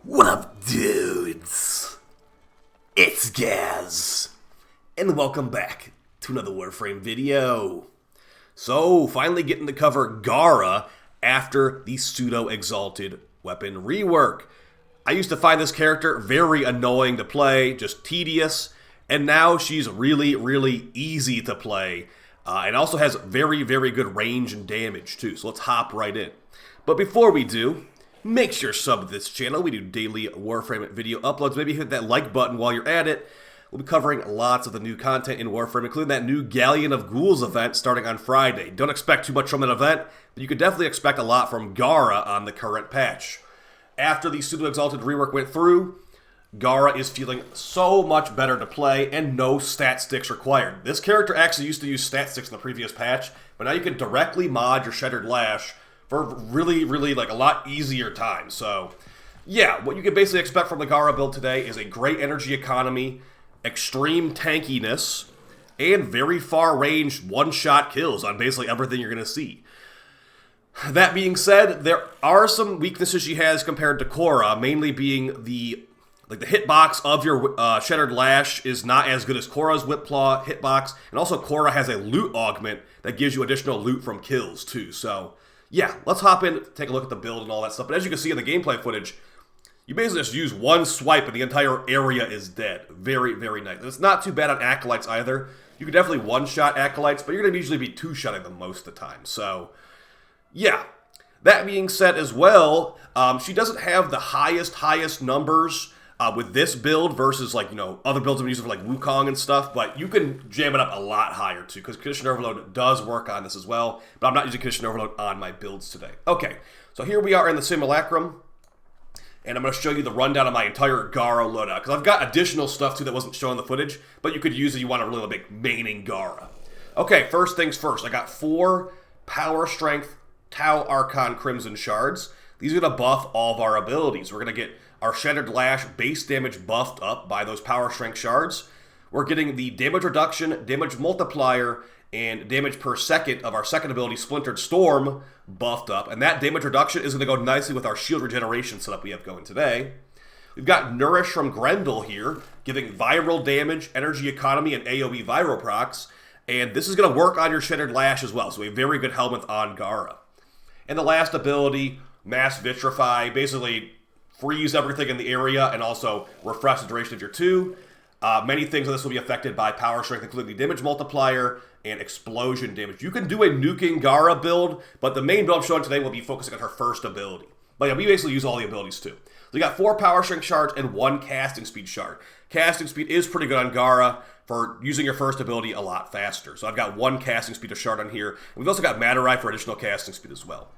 What up, dudes? It's Gaz, and welcome back to another Warframe video. So, finally getting to cover Gara after the pseudo-exalted weapon rework. I used to find this character very annoying to play, just tedious, and now she's really easy to play, and also has very good range and damage too, so let's hop right in. But before we do, make sure to sub to this channel. We do daily Warframe video uploads. Maybe hit that like button while you're at it. We'll be covering lots of the new content in Warframe, including that new Galleon of Ghouls event starting on Friday. Don't expect too much from that event, but you could definitely expect a lot from Gara on the current patch. After the pseudo-exalted rework went through, Gara is feeling so much better to play, and no stat sticks required. This character actually used to use stat sticks in the previous patch, but now you can directly mod your Shattered Lash for really like a lot easier time. So yeah, what you can basically expect from the Gara build today is a great energy economy, extreme tankiness, and very far range one-shot kills on basically everything you're going to see. That being said, there are some weaknesses she has compared to Korra, mainly being the hitbox of your Shattered Lash is not as good as Korra's Whipclaw hitbox, and also Korra has a loot augment that gives you additional loot from kills too. So yeah, let's hop in, take a look at the build and all that stuff. But as you can see in the gameplay footage, you basically just use one swipe and the entire area is dead. Very nice. It's not too bad on Acolytes either. You can definitely one-shot Acolytes, but you're going to usually be two-shotting them most of the time. So yeah, that being said as well, she doesn't have the highest numbers with this build versus, like, you know, other builds I'm using for like Wukong and stuff, but you can jam it up a lot higher too, because Condition Overload does work on this as well, but I'm not using Condition Overload on my builds today. Okay, so here we are in the Simulacrum, and I'm going to show you the rundown of my entire Gara loadout, because I've got additional stuff too that wasn't shown in the footage, but you could use it if you want to really make maining Gara. Okay, first things first, I got 4 Power Strength Tau Archon Crimson Shards. These are going to buff all of our abilities. We're going to get our Shattered Lash base damage buffed up by those Power Strength Shards. We're getting the damage reduction, damage multiplier, and damage per second of our second ability, Splintered Storm, buffed up. And that damage reduction is going to go nicely with our shield regeneration setup we have going today. We've got Nourish from Grendel here, giving viral damage, energy economy, and AoE viral procs. And this is going to work on your Shattered Lash as well, so a very good helmet on Gara. And the last ability, Mass Vitrify, basically freeze everything in the area and also refresh the duration of your 2. Many things on this will be affected by Power Strength, including the damage multiplier and explosion damage. You can do a nuking Gara build, but the main build I'm showing today will be focusing on her first ability. But yeah, we basically use all the abilities too. So you got 4 Power Strength Shards and 1 Casting Speed Shard. Casting Speed is pretty good on Gara for using your first ability a lot faster. So I've got 1 Casting Speed Shard on here. And we've also got Matter for additional casting speed as well.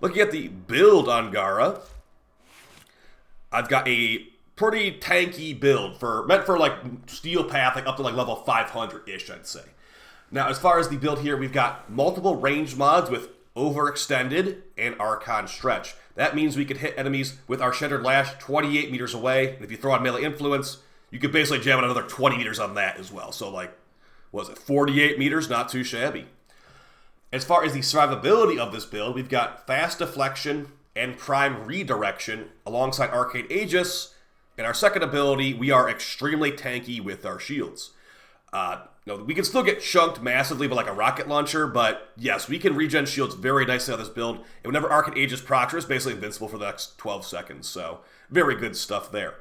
Looking at the build on Gara, I've got a pretty tanky build meant for like Steel Path, like up to like level 500-ish, I'd say. Now, as far as the build here, we've got multiple range mods with Overextended and Archon Stretch. That means we could hit enemies with our Shattered Lash 28 meters away. And if you throw on Melee Influence, you could basically jam another 20 meters on that as well. So like, what was it, 48 meters? Not too shabby. As far as the survivability of this build, we've got Fast Deflection and Prime Redirection alongside Arcane Aegis. And our second ability, we are extremely tanky with our shields. We can still get chunked massively by like a rocket launcher, but yes, we can regen shields very nicely on this build. And whenever Arcane Aegis procs, it's basically invincible for the next 12 seconds. So very good stuff there.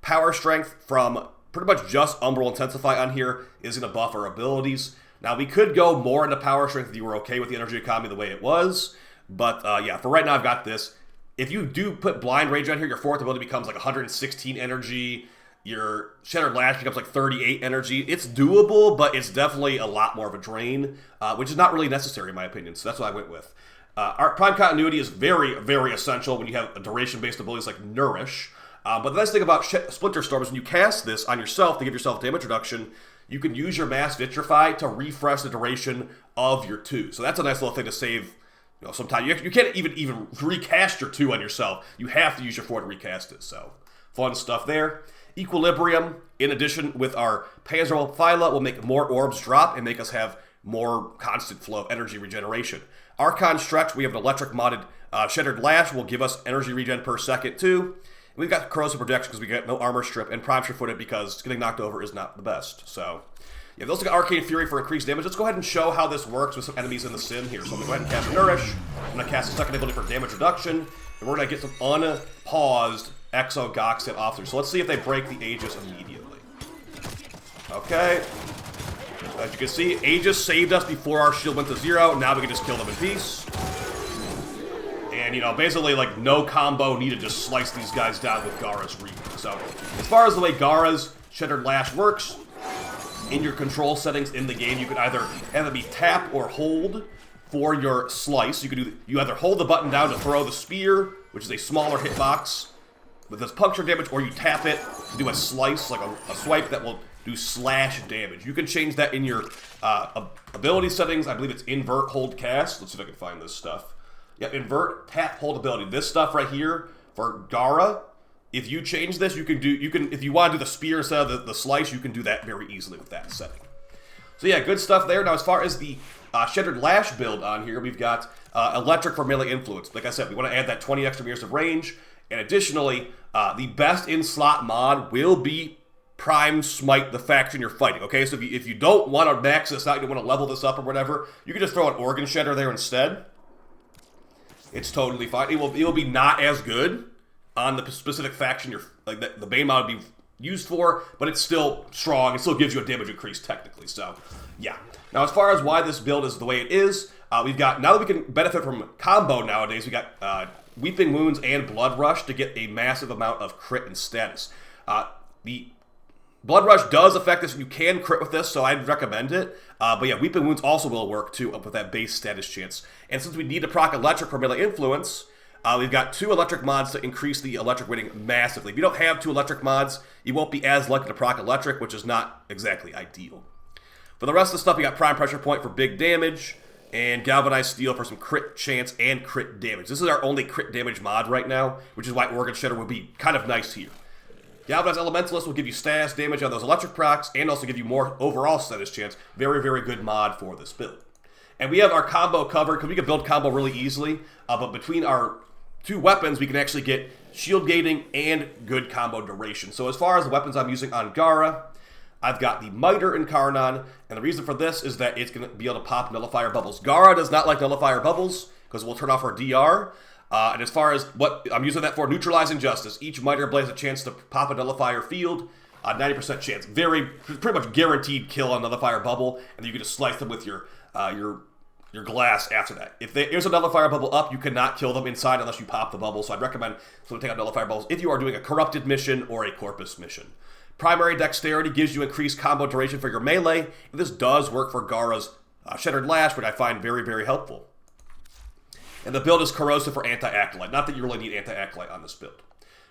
Power Strength from pretty much just Umbral Intensify on here is going to buff our abilities. Now, we could go more into Power Strength if you were okay with the energy economy the way it was. But yeah, for right now, I've got this. If you do put Blind Rage on here, your 4th ability becomes like 116 energy. Your Shattered Lash becomes like 38 energy. It's doable, but it's definitely a lot more of a drain, which is not really necessary in my opinion. So that's what I went with. Our Prime Continuity is very essential when you have a duration-based abilities like Nourish. But the nice thing about Splinter Storm is when you cast this on yourself to give yourself damage reduction, you can use your Mass Vitrify to refresh the duration of your 2. So that's a nice little thing to save. You know, sometimes you can't even recast your 2 on yourself. You have to use your 4 to recast it. So fun stuff there. Equilibrium, in addition with our Panzer Vulpaphyla, will make more orbs drop and make us have more constant flow of energy regeneration. Archon Stretch, we have an electric modded Shattered Lash, will give us energy regen per second too. We've got corrosive protection because we get no armor strip, and prime sure-footed because getting knocked over is not the best. So, yeah, we've also got Arcane Fury for increased damage. Let's go ahead and show how this works with some enemies in the sim here. So I'm going to go ahead and cast Nourish. I'm going to cast a second ability for damage reduction, and we're going to get some unpaused Exo Goxit off there. So let's see if they break the Aegis immediately. Okay. As you can see, Aegis saved us before our shield went to 0. Now we can just kill them in peace. And, you know, basically, like, no combo needed to slice these guys down with Gara's Reap. So, as far as the way Gara's Shattered Lash works, in your control settings in the game, you can either have it be tap or hold for your slice. You either hold the button down to throw the spear, which is a smaller hitbox with this puncture damage, or you tap it to do a slice, like a swipe that will do slash damage. You can change that in your ability settings. I believe it's invert, hold, cast. Let's see if I can find this stuff. Yeah, invert, tap, hold ability. This stuff right here for Gara, if you change this, you can if you want to do the spear instead of the slice, you can do that very easily with that setting. So yeah, good stuff there. Now as far as the Shattered Lash build on here, we've got electric for melee influence. Like I said, we want to add that 20 extra meters of range, and additionally, the best in-slot mod will be Prime Smite the faction you're fighting. Okay, so if you don't want to max this out, you don't want to level this up or whatever, you can just throw an Organ Shedder there instead. It's totally fine. It will be not as good on the specific faction you're like the Bane mod would be used for, but it's still strong. It still gives you a damage increase technically. So yeah. Now as far as why this build is the way it is, we've got, now that we can benefit from combo nowadays, we got Weeping Wounds and Blood Rush to get a massive amount of crit and status. The Blood Rush does affect this. You can crit with this, so I'd recommend it. But yeah, Weeping Wounds also will work too, up with that base status chance. And since we need to proc Electric for melee influence, we've got 2 electric mods to increase the electric rating massively. If you don't have 2 electric mods, you won't be as likely to proc electric, which is not exactly ideal. For the rest of the stuff, we got Prime Pressure Point for big damage, and Galvanized Steel for some crit chance and crit damage. This is our only crit damage mod right now, which is why Organ Shedder would be kind of nice here. Galvanized Elementalist will give you status damage on those electric procs, and also give you more overall status chance. Very, very good mod for this build. And we have our combo covered, because we can build combo really easily, but between our 2 weapons, we can actually get shield gating and good combo duration. So as far as the weapons I'm using on Gara, I've got the Miter Incarnon, and the reason for this is that it's going to be able to pop Nullifier Bubbles. Gara does not like Nullifier Bubbles, because we'll turn off our DR. And as far as what I'm using that for, Neutralizing Justice. Each Miter Blade has a chance to pop a Nullifier field, 90% chance. Pretty much guaranteed kill on Nullifier Bubble, and you can just slice them with your glass after that. If there's a Nullifier Bubble up, you cannot kill them inside unless you pop the bubble, so I'd recommend someone take out Nullifier Bubbles if you are doing a Corrupted mission or a Corpus mission. Primary Dexterity gives you increased combo duration for your melee, and this does work for Gara's Shattered Lash, which I find very, very helpful. And the build is corrosive for anti-acolyte. Not that you really need anti-acolyte on this build.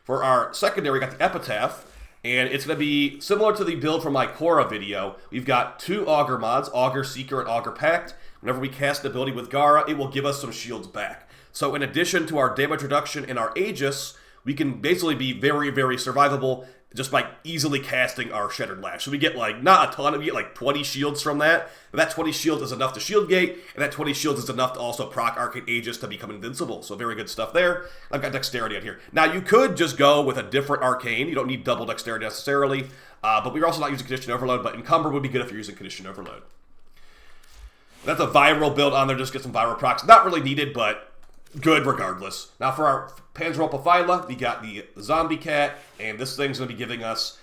For our secondary, we got the Epitaph, and it's going to be similar to the build from my Korra video. We've got 2 Augur mods, Augur Seeker and Augur Pact. Whenever we cast an ability with Gara, it will give us some shields back. So in addition to our damage reduction and our Aegis, we can basically be very, very survivable just by easily casting our Shattered Lash. So we get like, not a ton, we get like 20 shields from that. But that 20 shields is enough to shield gate, and that 20 shields is enough to also proc Arcane Aegis to become invincible. So very good stuff there. I've got Dexterity on here. Now you could just go with a different Arcane. You don't need double Dexterity necessarily. But we're also not using Condition Overload, but Encumber would be good if you're using Condition Overload. That's a viral build on there, just get some viral procs. Not really needed, but good regardless. Now for our Panzer Vulpaphyla, we got the Zombie Cat, and this thing's going to be giving us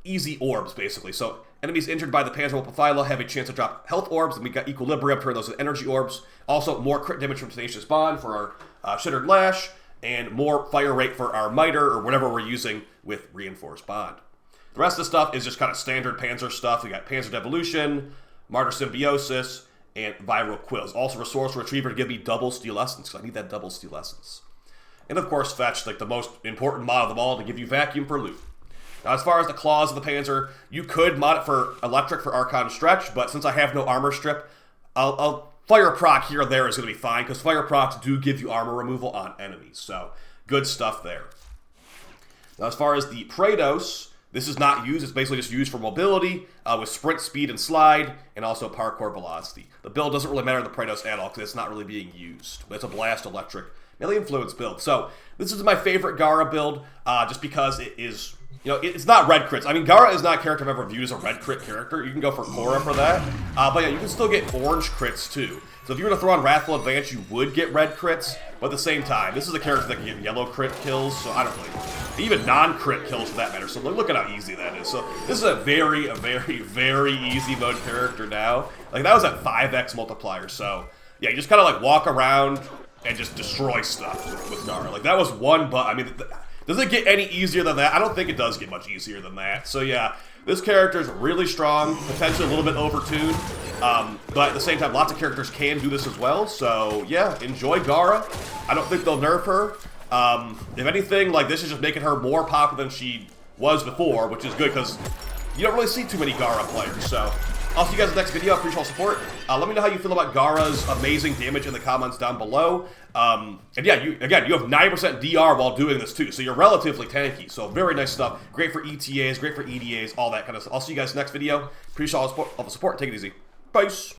easy orbs, basically. So enemies injured by the Panzer Vulpaphyla have a chance to drop health orbs, and we got Equilibrium, turn those into energy orbs. Also, more crit damage from Tenacious Bond for our Shattered Lash, and more fire rate for our Miter, or whatever we're using with Reinforced Bond. The rest of the stuff is just kind of standard Panzer stuff. We got Panzer Devolution, Martyr Symbiosis, and Viral Quills. Also Resource Retriever to give me double Steel Essence, because I need that double Steel Essence. And of course Fetch, like the most important mod of them all, to give you Vacuum for loot. Now as far as the claws of the Panzer, you could mod it for Electric for Archon Stretch, but since I have no armor strip, I'll Fire proc here or there is going to be fine, because fire procs do give you armor removal on enemies, so good stuff there. Now as far as the Praetos, this is not used, it's basically just used for mobility, with sprint, speed, and slide, and also parkour velocity. The build doesn't really matter in the Praetos at all, because it's not really being used. It's a blast electric Melee Influence build. So this is my favorite Gara build, just because it is, you know, it's not red crits. I mean, Gara is not a character I've ever viewed as a red crit character. You can go for Cora for that. But yeah, you can still get orange crits too. So if you were to throw on Wrathful Advance, you would get red crits. But at the same time, this is a character that can get yellow crit kills. So I don't really, even non-crit kills for that matter. So look at how easy that is. So this is a very, very easy mode character now. Like that was at 5x multiplier. So yeah, you just kind of like walk around and just destroy stuff with Gara. Like that was one, but I mean, does it get any easier than that? I don't think it does get much easier than that. So yeah, this character is really strong, potentially a little bit overtuned, but at the same time, lots of characters can do this as well. So yeah, enjoy Gara. I don't think they'll nerf her. If anything, like this is just making her more popular than she was before, which is good because you don't really see too many Gara players. So I'll see you guys in the next video. I appreciate all support. Let me know how you feel about Gara's amazing damage in the comments down below. And yeah, you have 9% DR while doing this too, so you're relatively tanky. So very nice stuff. Great for ETAs, great for EDAs, all that kind of stuff. I'll see you guys next video. Appreciate all the support. Take it easy. Peace.